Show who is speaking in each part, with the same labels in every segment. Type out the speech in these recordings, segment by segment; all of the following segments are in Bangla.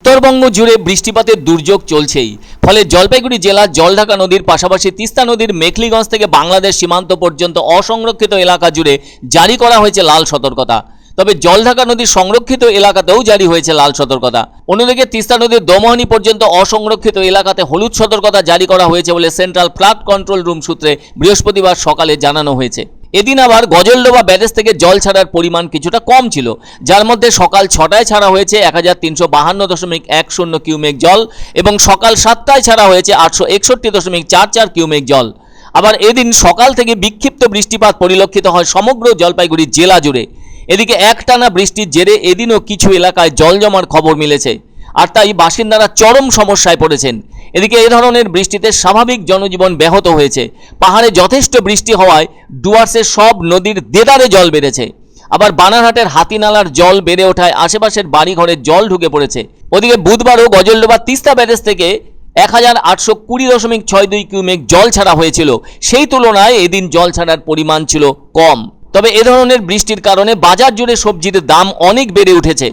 Speaker 1: উত্তরবঙ্গ জুড়ে বৃষ্টিপাতের দুর্যোগ চলছেই। ফলে জলপাইগুড়ি জেলার জলঢাকা নদীর পাশাপাশি তিস্তা নদীর মেখলিগঞ্জ থেকে বাংলাদেশ সীমান্ত পর্যন্ত অসংরক্ষিত এলাকা জুড়ে জারি করা হয়েছে লাল সতর্কতা। তবে জলঢাকা নদীর সংরক্ষিত এলাকাতেও জারি হয়েছে লাল সতর্কতা। অন্যদিকে তিস্তা নদীর দমোহানি পর্যন্ত অসংরক্ষিত এলাকাতে হলুদ সতর্কতা জারি করা হয়েছে বলে সেন্ট্রাল ফ্লাড কন্ট্রোল রুম সূত্রে বৃহস্পতিবার সকালে জানানো হয়েছে। এদিন আবার গজলডোবা ব্যারেজ থেকে জল ছাড়ার পরিমাণ কিছুটা কম ছিল, যার মধ্যে সকাল 6টায় ছাড়া হয়েছে ১৩৫২.১০ কিউমেক জল এবং সকাল 7টায় ছাড়া হয়েছে ৮৬১.৪৪ কিউমেক জল। আবার এদিন সকাল থেকে বিক্ষিপ্ত বৃষ্টিপাত পরিলক্ষিত হয় সমগ্র জলপাইগুড়ি জেলা জুড়ে। এদিকে একটানা বৃষ্টির জেরে এদিনও কিছু এলাকায় জল জমার খবর মিলেছে, আর তাই বাসিন্দারা চরম সমস্যায় পড়েছেন। এদিকে এই ধরনের বৃষ্টিতে স্বাভাবিক জনজীবন ব্যাহত হয়েছে। পাহাড়ে যথেষ্ট বৃষ্টি হওয়ায় ডুয়ার্সের সব নদীর দেদারে জল বেড়েছে। আবার বানারহাটের হাতিনালার জল বেড়ে ওঠায় আশেপাশের বাড়িঘরে জল ঢুকে পড়েছে। ওদিকে বুধবারও গজলডোবা তিস্তা ব্যারেজ থেকে ১৮২০.৬২ কিউমেক জল ছাড়া হয়েছিল, সেই তুলনায় এদিন জল ছাড়ার পরিমাণ ছিল কম। তবে এ ধরনের বৃষ্টির কারণে বাজার জুড়ে সবজির দাম অনেক বেড়ে উঠেছে।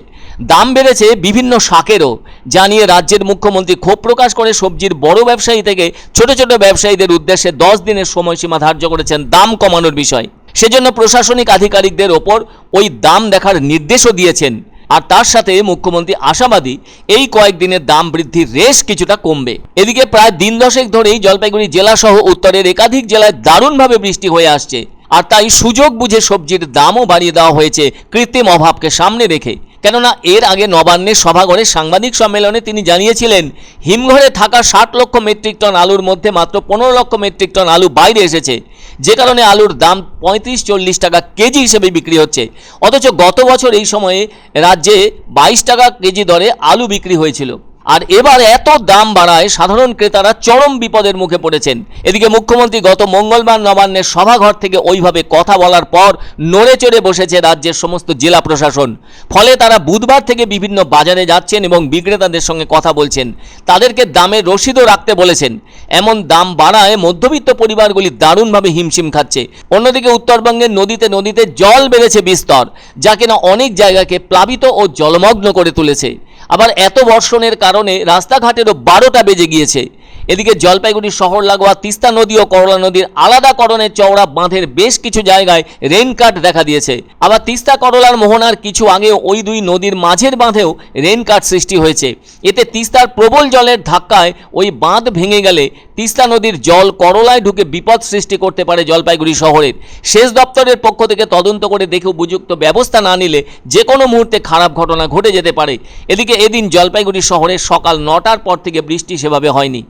Speaker 1: দাম বেড়েছে বিভিন্ন শাকেরও, জানিয়ে রাজ্যের মুখ্যমন্ত্রী ক্ষোভ প্রকাশ করে সবজির বড় ব্যবসায়ী থেকে ছোট ছোট ব্যবসায়ীদের উদ্দেশ্যে 10 দিনের সময়সীমা ধার্য করেছেন দাম কমানোর বিষয়। সেজন্য প্রশাসনিক আধিকারিকদের ওপর ওই দাম দেখার নির্দেশও দিয়েছেন। আর তার সাথে মুখ্যমন্ত্রী আশাবাদী এই কয়েকদিনের দাম বৃদ্ধির রেশ কিছুটা কমবে। এদিকে প্রায় দিন দশেক ধরেই জলপাইগুড়ি জেলা সহ উত্তরের একাধিক জেলায় দারুণভাবে বৃষ্টি হয়ে আসছে, আর তাই সুযোগ বুঝে সবজির দামও বাড়িয়ে দেওয়া হয়েছে কৃত্রিম অভাবকে সামনে রেখে। কেননা এর আগে নবান্নের সভাঘরে সাংবাদিক সম্মেলনে তিনি জানিয়েছিলেন, হিমঘরে থাকা 60 লক্ষ মেট্রিক টন আলুর মধ্যে মাত্র 15 লক্ষ মেট্রিক টন আলু বাইরে এসেছে, যে কারণে আলুর দাম ৩৫-৪০ টাকা কেজি হিসেবে বিক্রি হচ্ছে। অথচ গত বছর এই সময়ে রাজ্যে 22 টাকা কেজি দরে আলু বিক্রি হয়েছিল। আর এবার এত দাম বাড়ায় সাধারণ ক্রেতারা চরম বিপদের মুখে পড়েছেন। এদিকে মুখ্যমন্ত্রী গত মঙ্গলবার নবান্নের সভাঘর থেকে ওইভাবে কথা বলার পর নড়ে চড়ে বসেছে রাজ্যের সমস্ত জেলা প্রশাসন। ফলে তারা বুধবার থেকে বিভিন্ন বাজারে যাচ্ছেন এবং বিক্রেতাদের সঙ্গে কথা বলছেন, তাদেরকে দামের রসিদও রাখতে বলেছেন। এমন দাম বাড়ায় মধ্যবিত্ত পরিবারগুলি দারুণভাবে হিমশিম খাচ্ছে। অন্যদিকে উত্তরবঙ্গের নদীতে নদীতে জল বেড়েছে বিস্তর, যা কিনা অনেক জায়গাকে প্লাবিত ও জলমগ্ন করে তুলেছে। আবার এত বর্ষণের কারণে রাস্তাঘাটেরও 12টা বেজে গিয়েছে। এদিকে জলপাইগুড়ি শহর লাগোয়া তিস্তা নদী ও করলা নদীর আলাদাকরণের চওড়া বাঁধের বেশ কিছু জায়গায় রেনকাট দেখা দিয়েছে। আবার তিস্তা করলার মোহনার কিছু আগে ওই দুই নদীর মাঝের বাঁধেও রেনকাট সৃষ্টি হয়েছে। এতে তিস্তার প্রবল জলের ধাক্কায় ওই বাঁধ ভেঙে গেলে তিস্তা নদীর জল করলায় ঢুকে বিপদ সৃষ্টি করতে পারে জলপাইগুড়ি শহরের। সেচ দপ্তরের পক্ষ থেকে তদন্ত করে দেখে উপযুক্ত ব্যবস্থা না নিলে যে কোনো মুহূর্তে খারাপ ঘটনা ঘটে যেতে পারে। এদিকে এদিন জলপাইগুড়ি শহরে সকাল 9টার পর থেকে বৃষ্টি সেভাবে হয়নি।